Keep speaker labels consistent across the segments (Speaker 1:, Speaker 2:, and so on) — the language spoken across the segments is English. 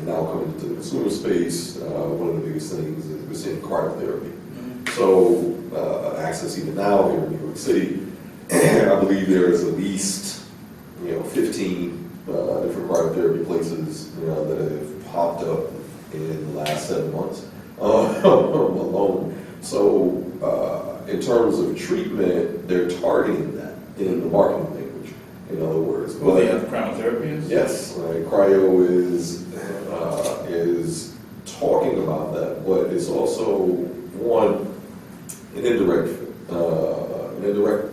Speaker 1: and now coming into the consumer space, one of the biggest things is we're seeing cryotherapy. So access even now here in New York City, I believe there is at least 15 different cryotherapy places that have popped up in the last 7 months alone. So in terms of treatment, they're targeting that in the marketing language. In other words,
Speaker 2: well, they have cryotherapy is?
Speaker 1: Yes, cryo is talking about that, but it's also an indirect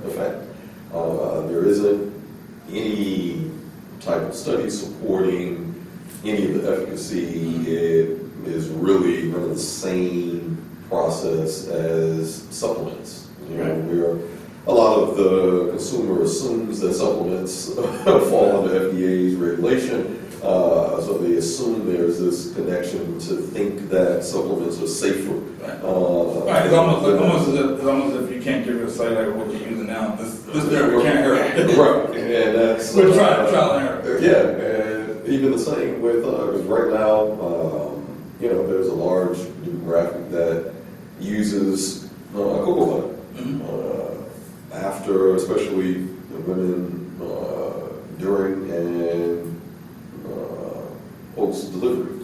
Speaker 1: effect. There isn't any type of study supporting any of the efficacy. It is really running the same process as supplements. Where a lot of the consumer assumes that supplements fall under FDA's regulation. So they assume there's this connection to think that supplements are safer.
Speaker 2: Right. It's almost as if you can't give it a side like what you're using now. This therapy can't hurt.
Speaker 1: Right, and that's
Speaker 2: we're trial and error.
Speaker 1: Yeah, and even the same with because right now, there's a large demographic that uses cocoa butter. After, especially the women during and post-delivery.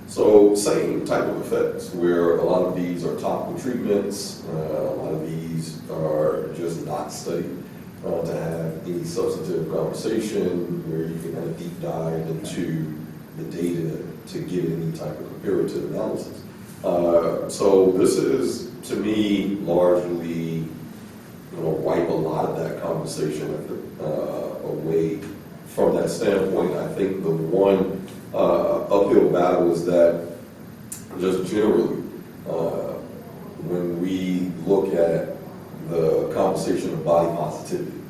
Speaker 1: So same type of effects where a lot of these are topical treatments, a lot of these are just not studied to have any substantive conversation where you can kind of deep dive into the data to get any type of comparative analysis. So this is, to me, largely wipe a lot of that conversation away from that standpoint. I think the one uphill battle is that just generally, when we look at the conversation of body positivity,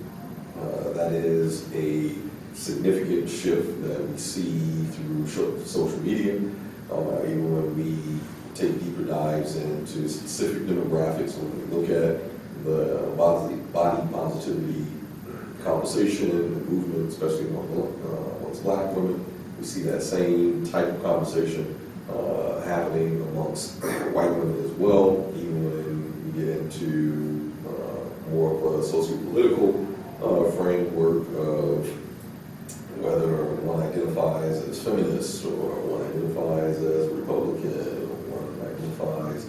Speaker 1: that is a significant shift that we see through social media, even when we take deeper dives into specific demographics, when we look at the body positivity conversation and movement, especially amongst Black women. We see that same type of conversation happening amongst white women as well, even when we get into more of a socio-political framework of whether one identifies as feminist or one identifies as Republican or one identifies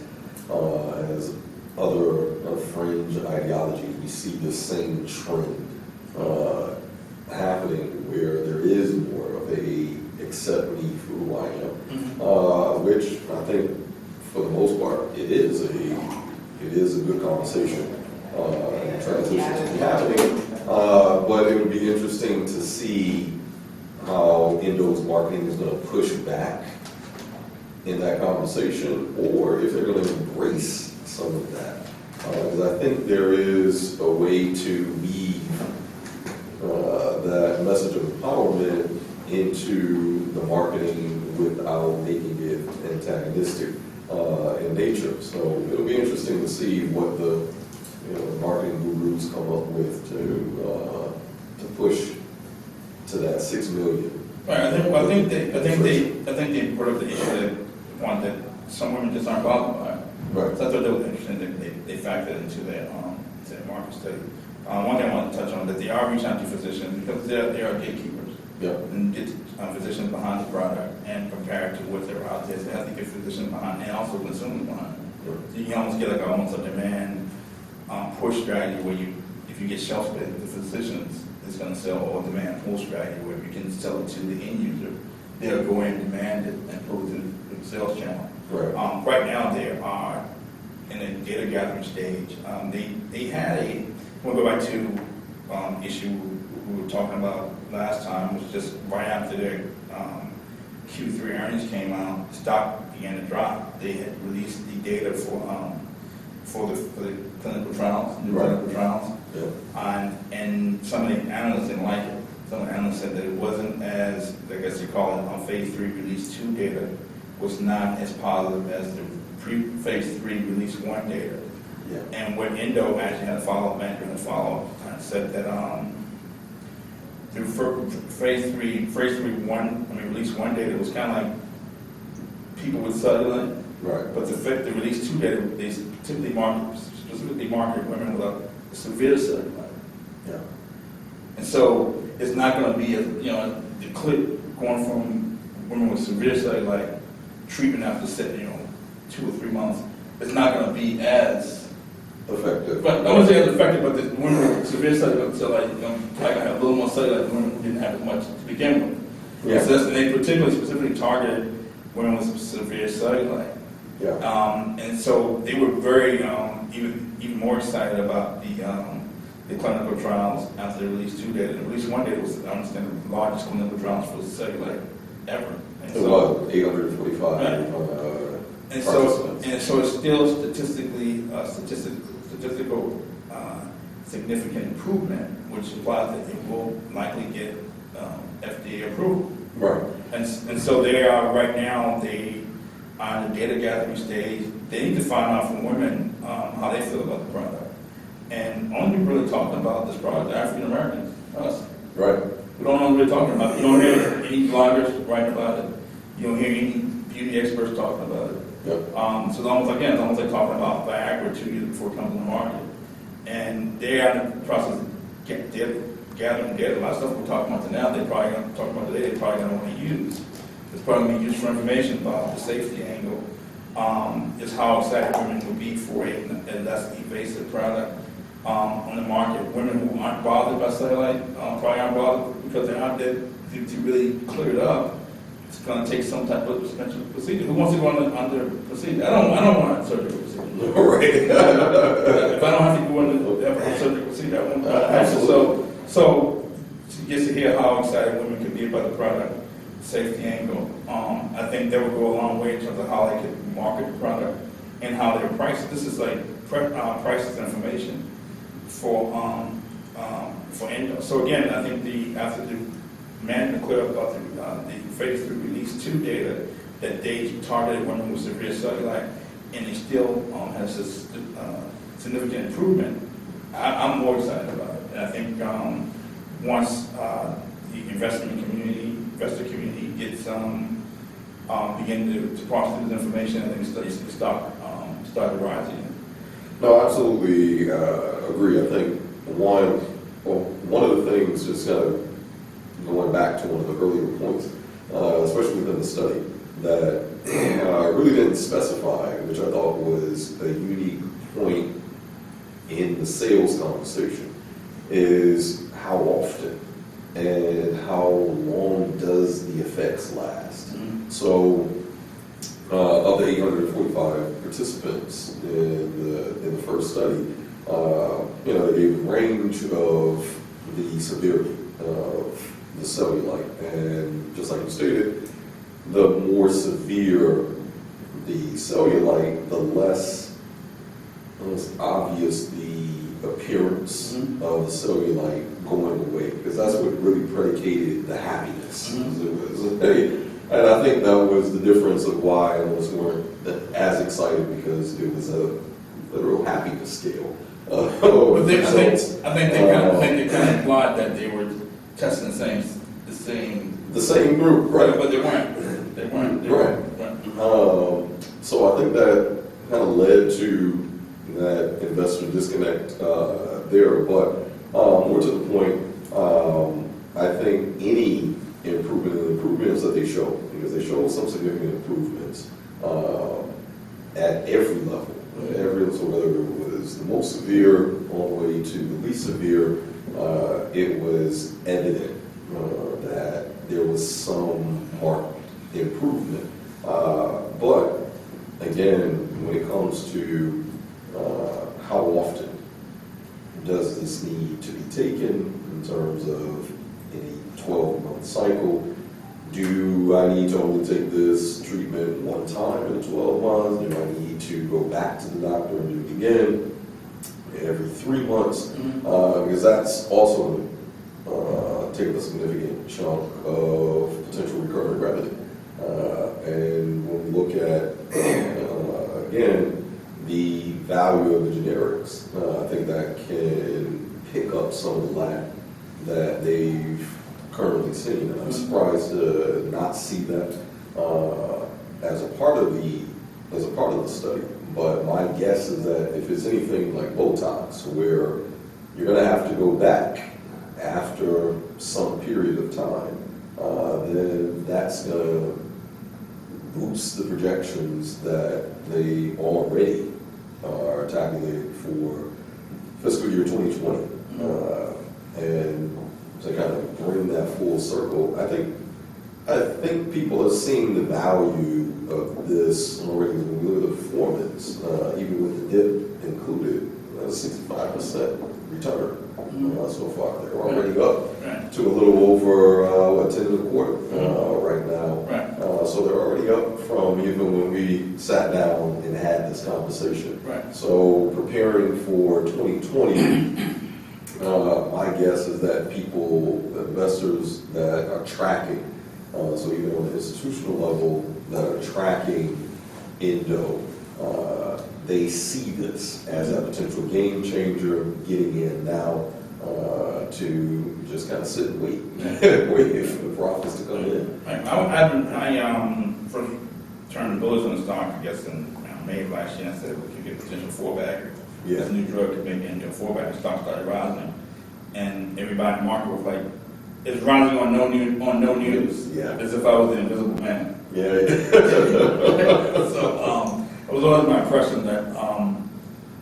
Speaker 1: as other fringe ideologies. We see the same trend happening where there is more of a accept me for who I am, which I think for the most part it is a good conversation and transition to be happening. But it would be interesting to see how Endo's marketing is going to push back in that conversation, or if they're going to embrace some of that. Because I think there is a way to weave that message of empowerment into the marketing without making it antagonistic in nature. So it'll be interesting to see what the marketing gurus come up with to push to that 6 million.
Speaker 2: Right. I think they brought up the issue that some women just aren't bothered by it.
Speaker 1: Right.
Speaker 2: So I thought that was interesting that they factored into their market study. One thing I want to touch on that they are reaching out to physicians because they are gatekeepers.
Speaker 1: Yeah.
Speaker 2: And get physicians behind the product and compare it to what they're out there. So they have to get physicians behind and also consumers behind it.
Speaker 1: Yeah.
Speaker 2: So you can almost get like almost a demand push strategy where if you get shelf space with the physicians, it's going to sell, or demand pull strategy where you can sell it to the end user. They'll go in and demand it and put it in the sales channel.
Speaker 1: Right.
Speaker 2: Right now they are in a data gathering stage. They had we'll go back to issue we were talking about last time, was just right after their Q3 earnings came out, stock began to drop. They had released the data for the clinical trials, new clinical trials. Yeah. And some of the analysts didn't like it. Some of the analysts said that it wasn't as, I guess you call it, on phase 3 release 2 data was not as positive as the phase 3 release 1 data. Yeah. And what Endo actually had a follow-up, said that the release one data was kind of like people with cellulite.
Speaker 1: Right.
Speaker 2: But the release 2 data, they specifically market women with a severe cellulite.
Speaker 1: Yeah.
Speaker 2: And so it's not going to be, the clip going from women with severe cellulite treatment after, 2 or 3 months, it's not going to be as
Speaker 1: Effective.
Speaker 2: But I wouldn't say as effective, but the women with severe cellulite, probably going to have a little more cellulite than women who didn't have as much to begin with.
Speaker 1: Yeah.
Speaker 2: And they specifically targeted women with severe cellulite.
Speaker 1: Yeah.
Speaker 2: And so they were very, even more excited about the clinical trials after they released 2 data. The release 1 data was, I understand, the largest clinical trials for cellulite ever. And
Speaker 1: It was 845.
Speaker 2: Right. And so it's still statistical significant improvement, which implies that it will likely get FDA approval.
Speaker 1: Right.
Speaker 2: And so they are right now, they are in the data gathering stage. They need to find out from women how they feel about the product. And only people really talking about this product are African Americans, us.
Speaker 1: Right.
Speaker 2: We don't know what we're talking about. You don't hear any bloggers writing about it. You don't hear any beauty experts talking about it.
Speaker 1: Yep.
Speaker 2: So it's almost like talking about Viagra 2 years before it comes on the market. And they are in the process of gathering data. A lot of stuff we're talking about now, they're probably going to talk about today, they're probably going to want to use. It's probably going to be used for information about the safety angle. Is how excited women would be for a less invasive product on the market. Women who aren't bothered by cellulite probably aren't bothered because they're not there to really clear it up. It's going to take some type of suspension procedure. Who wants to go under procedure? I don't want a surgical procedure.
Speaker 1: Right.
Speaker 2: If I don't have to go under a surgical procedure, I won't.
Speaker 1: Absolutely.
Speaker 2: So just to hear how excited women can be about the product, safety angle, I think that would go a long way in terms of how they can market the product and how they're priced. This is like prices information for Endo. So again, I think after the management clear up about the phase 3 release 2 data that they targeted women with severe cellulite, and they still has this significant improvement. I'm more excited about it. And I think once the investor community gets begin to parse through this information, I think studies can start rising.
Speaker 1: No, I absolutely agree. I think one of the things, just kind of going back to one of the earlier points, especially within the study, that really didn't specify, which I thought was a unique point in the sales conversation, is how often and how long does the effects last. Mm-hmm. So of the 845 participants in the first study, they gave a range of the severity of the cellulite, and just like you stated, the more severe the cellulite, the less obvious the appearance of the cellulite going away, because that's what really predicated the happiness. And I think that was the difference of why analysts weren't as excited, because it was a literal happiness scale.
Speaker 2: But I think they kind of implied that they were testing the same group,
Speaker 1: right?
Speaker 2: But they weren't.
Speaker 1: Right. So I think that kind of led to that investor disconnect there. But more to the point, I think any improvements that they show, because they show some significant improvements at every level. So whether it was the most severe all the way to the least severe, it was evident that there was some marked improvement. But again, when it comes to how often does this need to be taken in terms of a 12-month cycle, do I need to only take this treatment one time in 12 months? Do I need to go back to the doctor and do it again every 3 months? Because that's also taking a significant chunk of potential recurrent revenue. And when we look at, again, the value of the generics, I think that can pick up some of the lack that they've 2018, and I'm surprised to not see that as a part of the study. But my guess is that if it's anything like Botox, where you're going to have to go back after some period of time, then that's going to boost the projections that they already are tabulated for fiscal year 2020. And to kind of bring that full circle, I think people are seeing the value of this already when we look at the performance, even with the dip included, 65% return so far. They're already up to a little over 10 and a quarter right now. So they're already up from even when we sat down and had this conversation. So preparing for 2020. My guess is that investors that are tracking, so even on the institutional level, that are tracking Endo, they see this as a potential game changer, getting in now to just kind of sit and wait, wait for the profits to come in.
Speaker 2: I first turned bullish on the stock, I guess, in May of last year. I said we could get a potential fallback. This new drug could make into a fallback. The stock started rising, and everybody in the market was like, "It's rising on no news." As if I was the invisible man. So it was always my impression that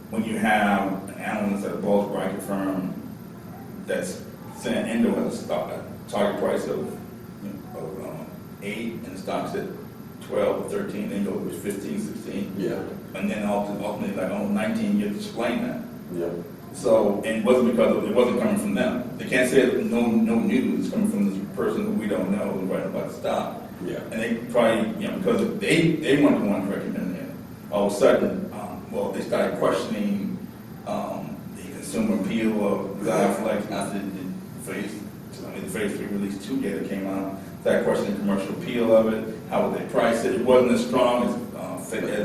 Speaker 2: when you have an analyst at a bulge bracket firm that's saying Endo has a target price of 8, and the stock's at 12 or 13, Endo was 15, 16. And then ultimately, like, 19, you have to explain that. So, and it wasn't because it wasn't coming from them. They can't say no news. It's coming from this person who we don't know who's writing about the stock. And they probably, because they weren't the ones recommending it. All of a sudden, they started questioning the consumer appeal of Xiaflex after the phase 3 release 2 data came out. Started questioning the commercial appeal of it. How would they price it? It wasn't as strong as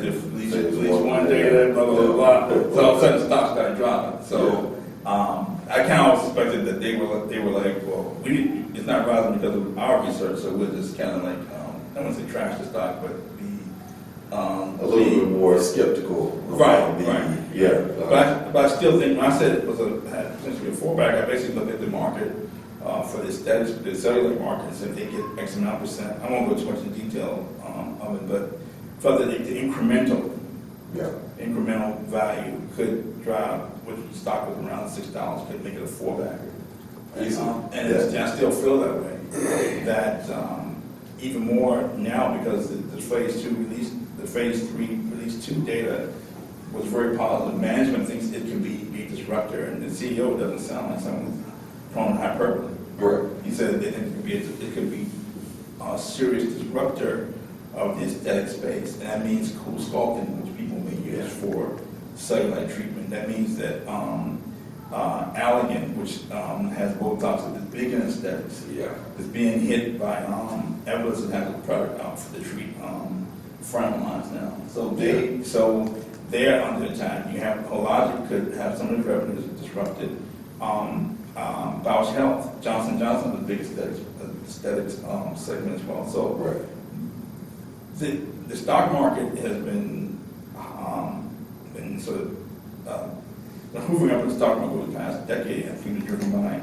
Speaker 2: if release 1 data, blah, blah, blah. So all of a sudden the stock started dropping. So I kind of suspected that they were like, well, it's not rising because of our research, so we'll just kind of like, I wouldn't say trash the stock, but be
Speaker 1: a little bit more skeptical.
Speaker 2: Right. But I still think, when I said it was had potentially a fallback, I basically looked at the market for the Cellulite market and said if they get X amount %. I won't go too much in detail of it, but felt that the incremental value could drive, which the stock was around $6, could make it a fallback. I still feel that way. That even more now, because the phase 3 release 2 data was very positive. Management thinks it can be a disruptor, and the CEO doesn't sound like someone who's prone to hyperbole. He said they think it could be a serious disruptor of the aesthetic space, and that means cool sculpting, which people may use for cellulite treatment. That means that Allergan, which has Botox at the big in aesthetics, is being hit by Everest and has a product out for the treat frown lines now. So they're under attack. You have Hologic could have some of the revenues disrupted. Bausch Health, Johnson & Johnson, the big aesthetics segment as well. So the stock market has been sort of hoovering up the stock market over the past decade, and people driven by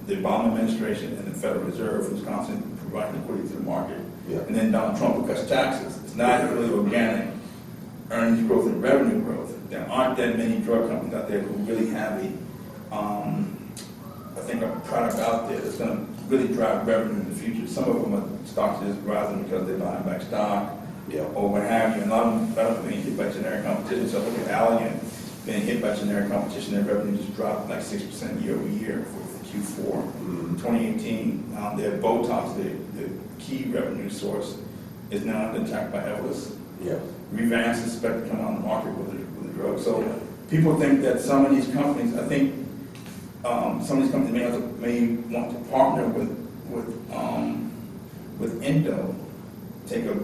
Speaker 2: the Obama administration and the Federal Reserve, who's constantly providing liquidity to the market. And then Donald Trump will cut taxes. It's not really organic earnings growth and revenue growth. There aren't that many drug companies out there who really have a product out there that's going to really drive revenue in the future. Some of them are stocks just rising because they're buying back stock, or what have you. And a lot of them are being hit by generic competition. So look at Allergan being hit by generic competition. Their revenue just dropped like 6% year over year for Q4. 2018, their Botox, the key revenue source, is now under attack by Everest. Revance is expected to come on the market with a drug. So people think that some of these companies, I think some of these companies may want to partner with Endo, take a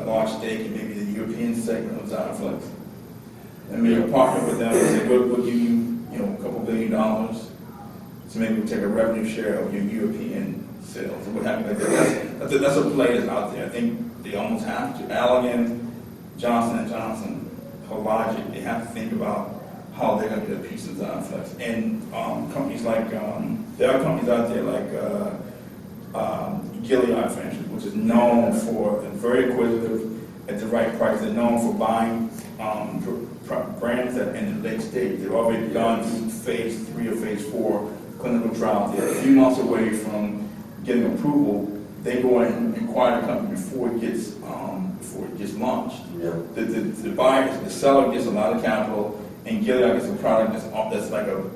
Speaker 2: large stake in maybe the European segment of Xiaflex, and maybe partner with them and say, we'll give you, $2 billion So maybe we take a revenue share of your European sales, or what have you like that. That's a play that's out there. I think they almost have to. Allergan, Johnson & Johnson, Hologic, they have to think about how they're going to get a piece of Xiaflex. And companies like, there are companies out there like Gilead, for instance, which is known for, very acquisitive at the right price. They're known for buying brands that in the late stage. They've already gone through phase 3 or phase 4 clinical trials. They're a few months away from getting approval. They go in and acquire the company before it gets launched.
Speaker 1: Yeah.
Speaker 2: The buyer, the seller gets a lot of capital, and Gilead gets a product that's like a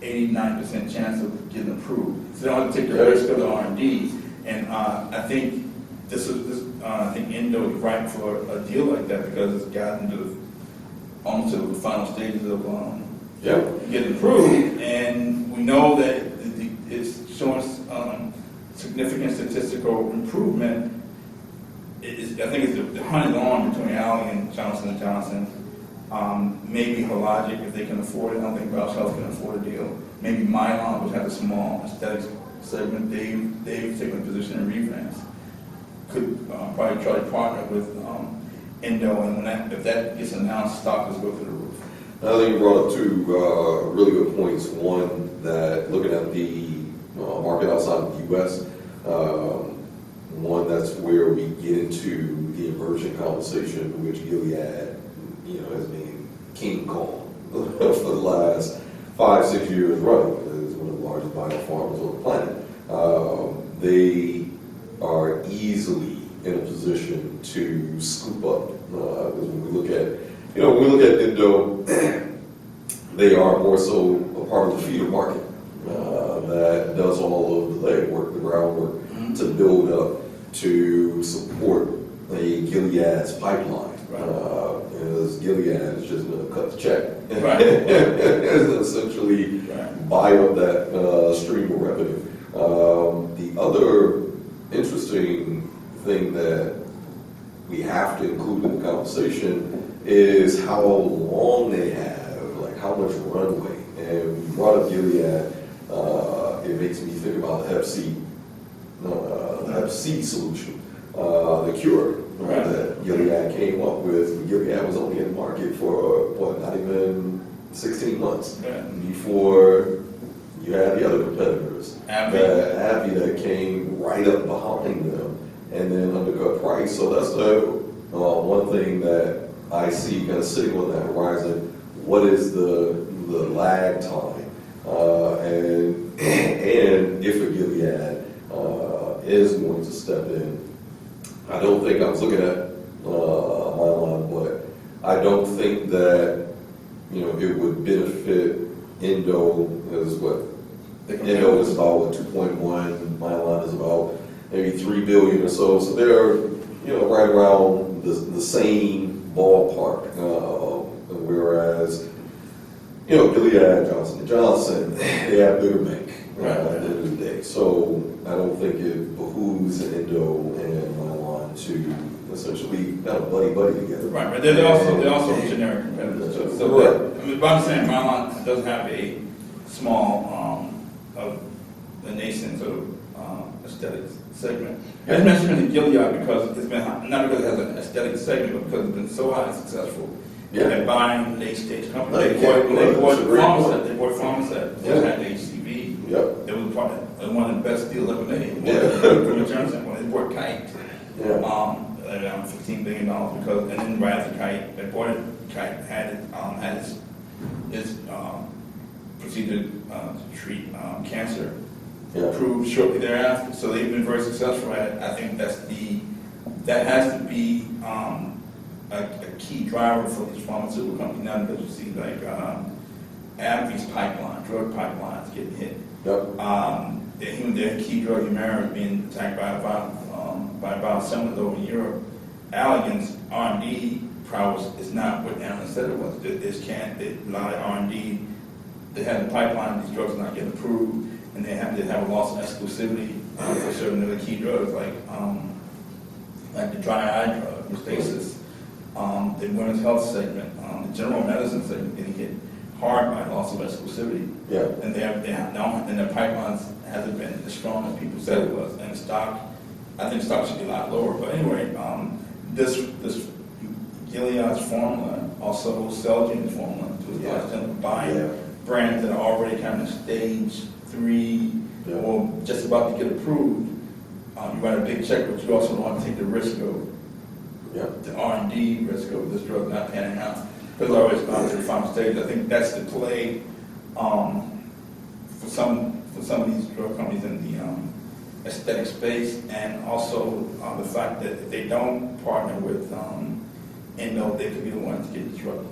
Speaker 2: 89% chance of getting approved. So they don't have to take the risk of the R&D. And I think I think Endo is right for a deal like that because it's gotten to almost to the final stages of getting approved, and we know that it's showing significant statistical improvement. I think it's the hunt is on between Allergan, Johnson & Johnson, maybe Hologic if they can afford it. I don't think Bausch Health can afford a deal. Maybe Mylan, which has a small aesthetics segment, they've taken a position in Revance. Could probably try to partner with Endo, and if that gets announced, stock will go through the roof.
Speaker 1: I think you brought up two really good points. One, that looking at the market outside of the U.S., one, that's where we get into the immersion conversation, which Gilead, has been King Kong for the last 5-6 years running. It's one of the largest biopharmas on the planet. They are easily in a position to scoop up. Because when we look at Endo, they are more so a part of the feeder market that does all of the legwork, the groundwork to build up to support a Gilead's pipeline. As Gilead is just going to cut the check and essentially buy up that stream of revenue. The other interesting thing that we have to include in the conversation is how long they have, like how much runway. And we brought up Gilead, it makes me think about the Hep C solution, the cure that Gilead came up with. Gilead was only in the market for, not even 16 months before you had the other competitors, AbbVie that came right up behind them and then undercut price. So that's the one thing that I see kind of sitting on that horizon. What is the lag time? And if a Gilead is going to step in, I don't think, I was looking at Mylan, but I don't think that it would benefit Endo. Is what Endo is about 2.1, Mylan is about maybe 3 billion or so. So they're right around the same ballpark. Whereas Gilead, Johnson & Johnson, they have bigger bank at the end of the day. So I don't think it behooves Endo and Mylan to essentially kind of buddy together.
Speaker 2: Right, but they're also generic competitors. So but I'm saying Mylan does have a small, a nascent sort of aesthetics segment. I just mentioned Gilead because it's been not because it has an aesthetic segment, but because it's been so highly successful. They're buying late-stage companies. They bought Pharmaceutical. They bought Pharmaceutical. They had HCV. It was probably one of the best deals ever made. From a term standpoint, they bought Kite. Around $15 billion because, and then right after Kite, they bought it. Kite had its procedure to treat cancer approved shortly thereafter. So they've been very successful at it. I think that has to be a key driver for these pharmaceutical companies. Now that you see like AbbVie's pipeline, drug pipelines getting hit. Their key drug Humira is being attacked by biosimilars over in Europe. Allergan's R&D prowess is not what Alan said it was. A lot of R&D. They have the pipeline. These drugs are not getting approved, and they have a loss of exclusivity for certain of the key drugs like the dry eye drug, Restasis, the women's health segment, the general medicine segment getting hit hard by loss of exclusivity.
Speaker 1: Yeah.
Speaker 2: And they have no, and their pipelines hasn't been as strong as people said it was. And stock, I think stock should be a lot lower. But anyway, this Gilead's formula, also Celluline's formula, to a large extent buying brands that are already kind of stage 3 or just about to get approved. You write a big check, but you also don't want to take the risk of the R&D risk of this drug not panning out. Because it's always gone to the final stage. I think that's the play for some of these drug companies in the aesthetic space, and also the fact that if they don't partner with Endo, they could be the ones to get disrupted.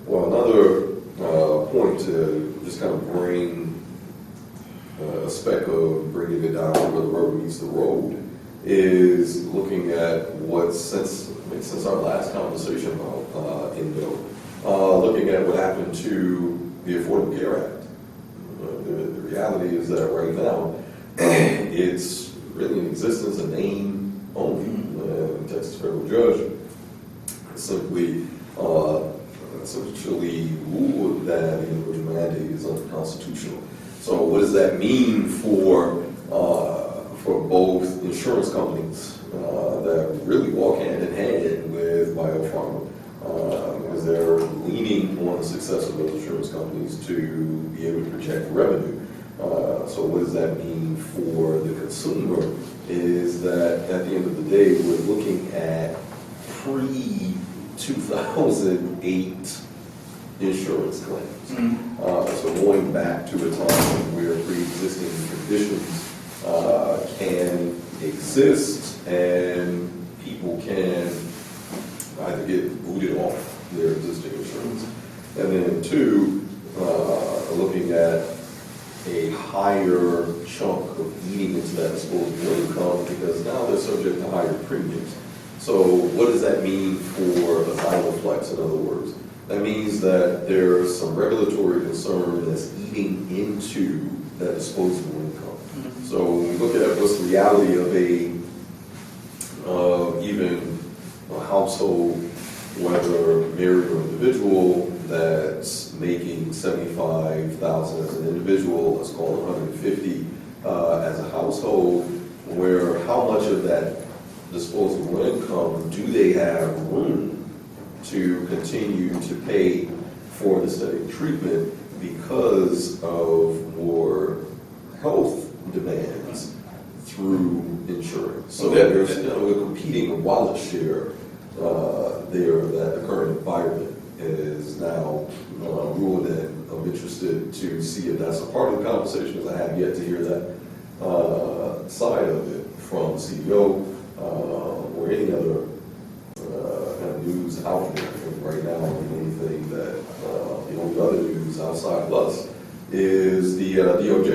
Speaker 1: Well, another point to just kind of bring a speck of bringing it down to where the rubber meets the road is looking at what since our last conversation about Endo, looking at what happened to the Affordable Care Act. The reality is that right now it's really in existence a name only. The Texas federal judge simply essentially ruled that the individual mandate is unconstitutional. So what does that mean for both insurance companies that really walk hand in hand with biopharma? Because they're leaning on the success of those insurance companies to be able to project revenue. So what does that mean for the consumer is that at the end of the day, we're looking at pre-2008 insurance claims. So going back to a time where pre-existing conditions can exist and people can either get booted off their existing insurance, and then two, looking at a higher chunk of eating into that disposable income because now they're subject to higher premiums. So what does that mean for a Xiaflex, in other words? That means that there's some regulatory concern that's eating into that disposable income. So when we look at what's the reality of even a household, whether married or individual, that's making $75,000 as an individual, let's call it $150 as a household, where how much of that disposable income do they have room to continue to pay for the aesthetic treatment because of more health demands through insurance? So there's a competing wallet share there that the current environment is now ruling in. I'm interested to see if that's a part of the conversation, because I have yet to hear that side of it from the CEO or any other kind of news out there. I think right now, the only thing that the only other news outside of us is the DOJ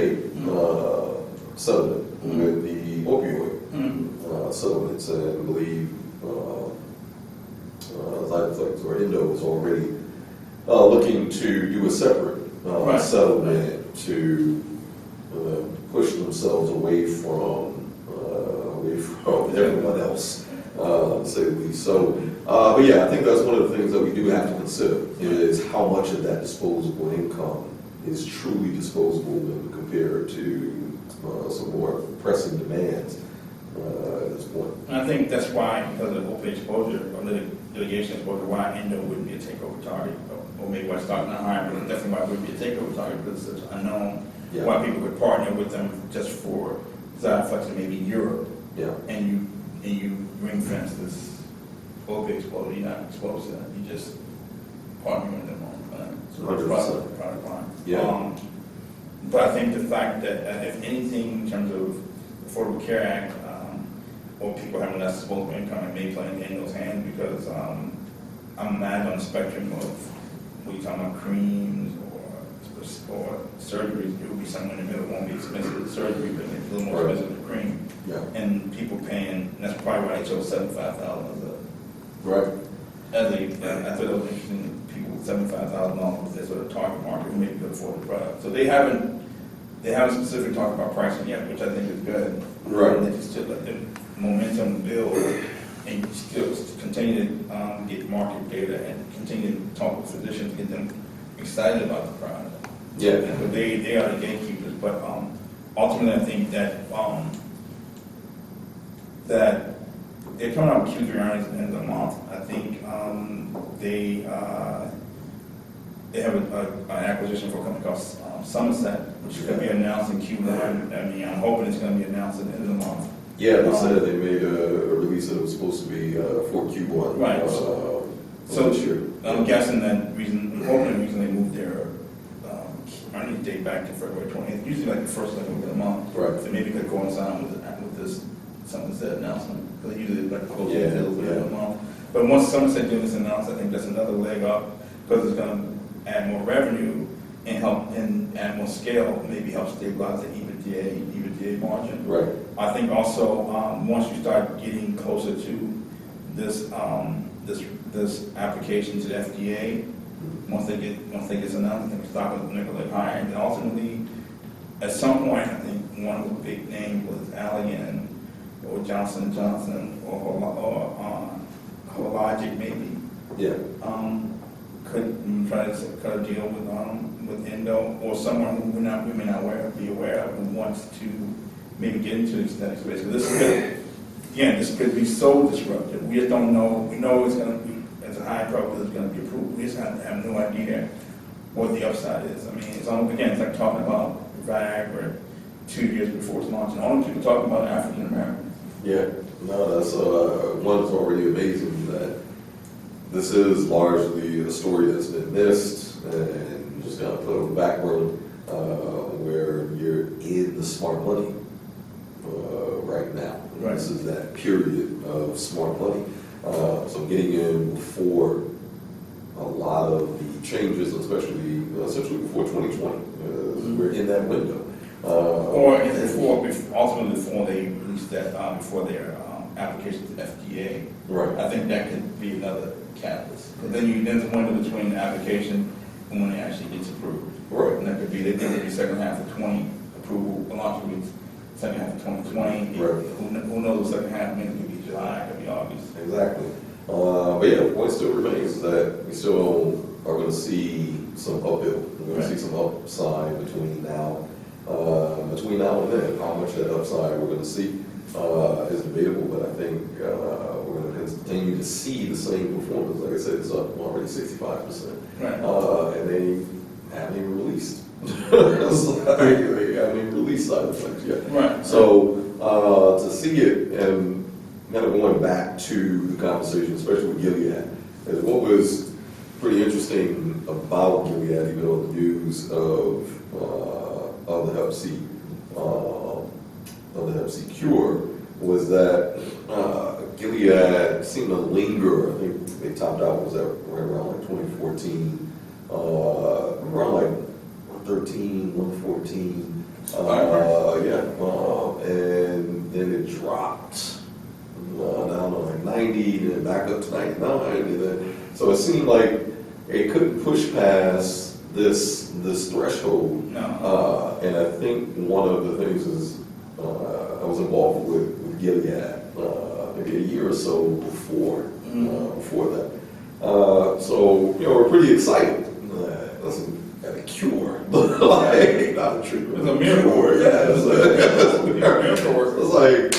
Speaker 1: settlement with the opioid settlements, and I believe Xiaflex or Endo is already looking to do a separate settlement to push themselves away from everyone else, to say the least. So, but yeah, I think that's one of the things that we do have to consider is how much of that disposable income is truly disposable when compared to some more pressing demands at this point.
Speaker 2: And I think that's why, because of opioid exposure or litigation exposure, why Endo wouldn't be a takeover target, or maybe why stock not higher, but definitely why it wouldn't be a takeover target, because it's such unknown. Why people could partner with them just for Xiaflex and maybe Europe, and you ring fence this opioid exposure. You're not exposed to that. You just partner with them on product line. But I think the fact that if anything, in terms of Affordable Care Act, or people having less disposable income, it may play in Endo's hands, because I'm mad on the spectrum of what you're talking about, creams or surgeries. It will be somewhere in the middle. It won't be expensive with surgery, but it's a little more expensive with cream. And people paying, and that's probably why they chose $75,000 I thought it was interesting that people with $75,000 as sort of target market who maybe could afford the product. So they haven't specifically talked about pricing yet, which I think is good. And they just still let the momentum build and still continue to get market data and continue to talk with physicians, get them excited about the product.
Speaker 1: Yeah.
Speaker 2: But they are the gatekeepers, but ultimately I think that that they're coming out with Q3 earnings at the end of the month. I think they have an acquisition for a company called Somerset, which is going to be announced in Q1. I mean, I'm hoping it's going to be announced at the end of the month.
Speaker 1: Yeah, they said they made a release that was supposed to be for Q1.
Speaker 2: Right. So
Speaker 1: this year.
Speaker 2: I'm guessing that I'm hoping the reason they moved their earnings date back to February 20th, usually like the first week of the month.
Speaker 1: Right.
Speaker 2: So maybe it could coincide with this Somerset announcement, because usually like close
Speaker 1: Yeah,
Speaker 2: to the
Speaker 1: yeah.
Speaker 2: of the month. But once Somerset did this announcement, I think that's another leg up, because it's going to add more revenue and help and add more scale, maybe help stabilize the EBITDA margin.
Speaker 1: Right.
Speaker 2: I think also once you start getting closer to this this application to the FDA, once they get announced, I think stop at nickel higher, and then ultimately, at some point, I think one of the big names was Allergan or Johnson & Johnson or Hologic maybe.
Speaker 1: Yeah.
Speaker 2: Could try to cut a deal with Endo or someone who we may not be aware of who wants to maybe get into the aesthetic space. This could be so disruptive. We just don't know. We know it's going to be, as a high probability, it's going to be approved. We just have no idea what the upside is. I mean, it's like talking about Viagra 2 years before it's launched. And only people talking about African Americans.
Speaker 1: Yeah. No, that's one that's already amazing that this is largely a story that's been missed and just kind of put on the back burner where you're in the smart money right now.
Speaker 2: Right.
Speaker 1: This is that period of smart money. So getting in before a lot of the changes, especially essentially before 2020, we're in that window.
Speaker 2: Or ultimately before they release that, before their application to the FDA.
Speaker 1: Right.
Speaker 2: I think that could be another catalyst. But then there's a window between the application and when it actually gets approved.
Speaker 1: Right.
Speaker 2: And that could be, they think it'll be second half of 20 approval, a launch will be second half of 2020.
Speaker 1: Right.
Speaker 2: Who knows the second half, maybe it could be July, it could be August.
Speaker 1: Exactly. But yeah, the point still remains that we still are going to see some uphill. We're going to see some upside between now and then. How much that upside we're going to see is debatable, but I think we're going to continue to see the same performance. Like I said, it's up already 65%.
Speaker 2: Right.
Speaker 1: And they haven't even released. They haven't even released side effects yet.
Speaker 2: Right.
Speaker 1: So to see it, and kind of going back to the conversation, especially with Gilead, is what was pretty interesting about Gilead, even on the news of the Hep C cure, was that Gilead seemed to linger. I think they topped out, was that right around like 2014, around like 113, 114. And then it dropped down to like 90, then back up to 99. And then, so it seemed like it couldn't push past this threshold.
Speaker 2: No.
Speaker 1: And I think one of the things is I was involved with Gilead maybe a year or so before that. So we're pretty excited. Listen, got a cure, like not a treatment.
Speaker 2: It's a miracle.
Speaker 1: Cure. Yeah, it's a miracle. It's like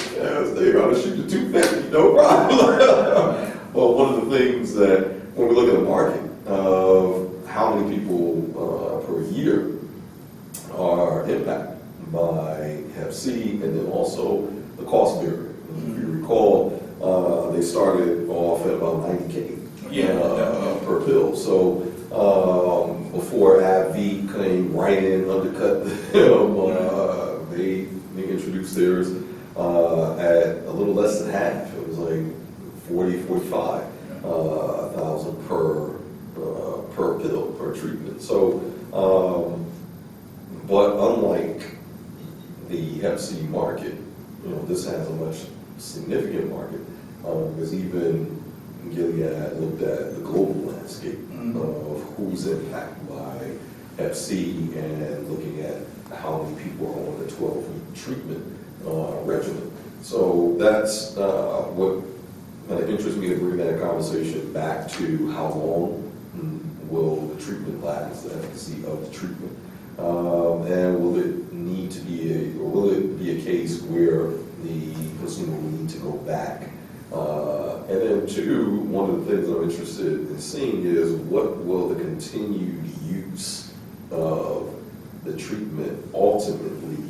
Speaker 1: they're gonna shoot you 250, no problem. But one of the things that when we look at the market of how many people per year are impacted by Hep C, and then also the cost barrier. If you recall, they started off at about 90K per pill. So before AbbVie came right in, undercut them, they introduced theirs at a little less than half. It was like 45,000 per pill, per treatment. So, but unlike the Hep C market, this has a much significant market, because even Gilead looked at the global landscape of who's impacted by Hep C and looking at how many people are on the 12-week treatment regimen. So that's what kind of interests me to bring that conversation back to how long will the treatment last, the efficacy of the treatment? And will it need to be or will it be a case where the consumer will need to go back? And then two, one of the things I'm interested in seeing is what will the continued use of the treatment ultimately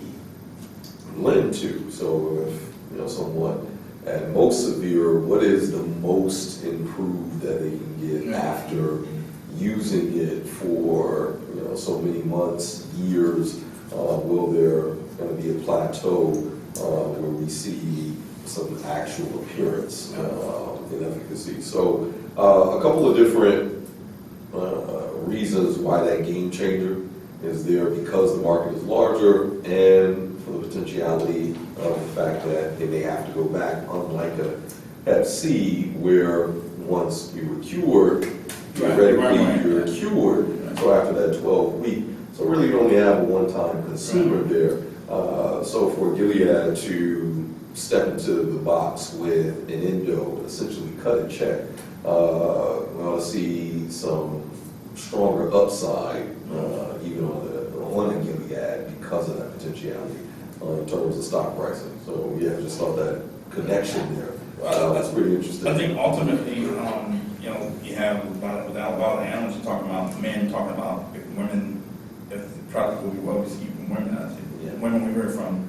Speaker 1: lend to? So if someone at most severe, what is the most improved that they can get after using it for so many months, years? Will there going to be a plateau where we see some actual appearance in efficacy? So a couple of different reasons why that game changer is there, because the market is larger and for the potentiality of the fact that they may have to go back, unlike a Hep C, where once you were cured, theoretically you're cured. So after that 12-week, so really you only have a one-time consumer there. So for Gilead to step into the box with an Endo, essentially cut a check, we ought to see some stronger upside, even on the Gilead, because of that potentiality in terms of stock pricing. So yeah, just thought that connection there. That's pretty interesting.
Speaker 2: I think ultimately, you have a lot of analysts talking about men talking about if women, if the product will be well received from women. I think women we heard from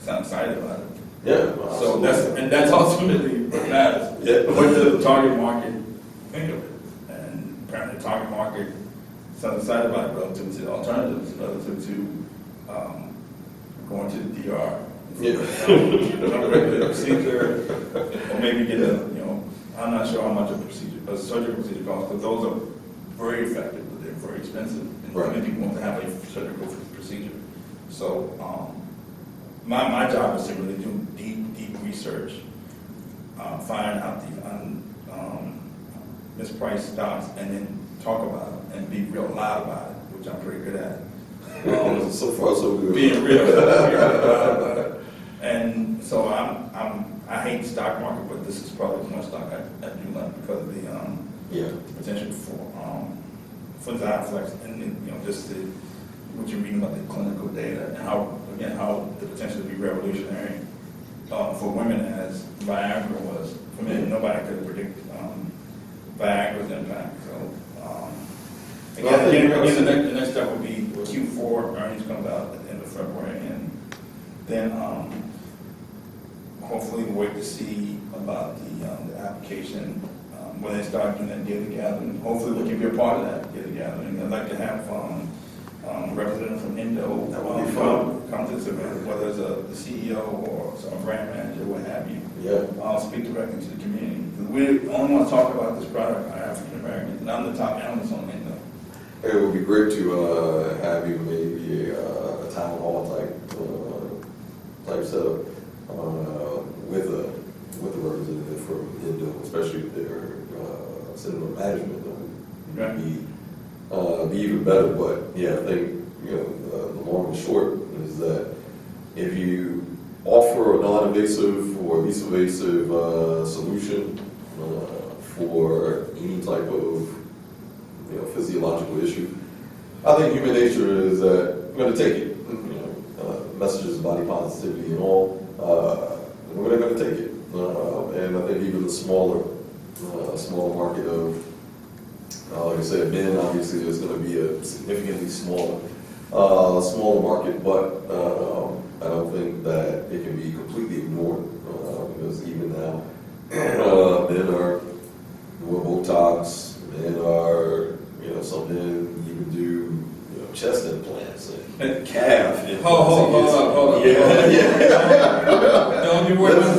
Speaker 2: sound excited about it.
Speaker 1: Yeah.
Speaker 2: So that's ultimately what matters.
Speaker 1: Yeah.
Speaker 2: What does the target market think of it? And apparently the target market sounds excited about it relative to alternatives, relative to going to the DR. A regular procedure, or maybe get I'm not sure how much a surgical procedure costs, but those are very effective, but they're very expensive. And many people want to have a surgical procedure. So my job is to really do deep research, find out the mispriced stocks, and then talk about it and be real loud about it, which I'm pretty good at.
Speaker 1: So far, so good.
Speaker 2: Being real loud about it. And so I hate the stock market, but this is probably one stock I do like because of the potential for Xiaflex, and just what you're reading about the clinical data and how the potential to be revolutionary for women as Viagra was. For men, nobody could predict Viagra's impact. So again, the next step would be Q4 earnings comes out at the end of February, and then hopefully we'll wait to see about the application when they start doing that data gathering. Hopefully we can be a part of that data gathering. I'd like to have a representative from Endo come to this event, whether it's the CEO or a brand manager, what have you. I'll speak directly to the community. We only want to talk about this product by African Americans, and I'm the top analyst on Endo.
Speaker 1: It would be great to have you maybe a town hall type setup with a representative from Endo, especially if they're cinema management. Would be even better. But yeah, I think the long and short is that if you offer a non-invasive or least invasive solution for any type of physiological issue, I think human nature is that we're going to take it. Messages of body positivity and all, we're going to take it. And I think even the smaller market of, like I said, men, obviously there's going to be a significantly smaller market, but I don't think that it can be completely ignored because even now, men are doing Botox, men are, some men even do chest implants and calf implants.
Speaker 2: Hold on. Don't be worried about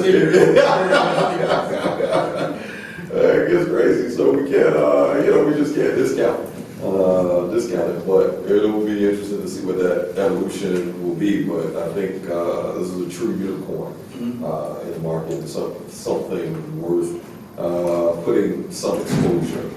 Speaker 1: It gets crazy, so we can't, we just can't discount it, but it'll be interesting to see what that evolution will be. But I think this is a true unicorn in the market, something worth putting some exposure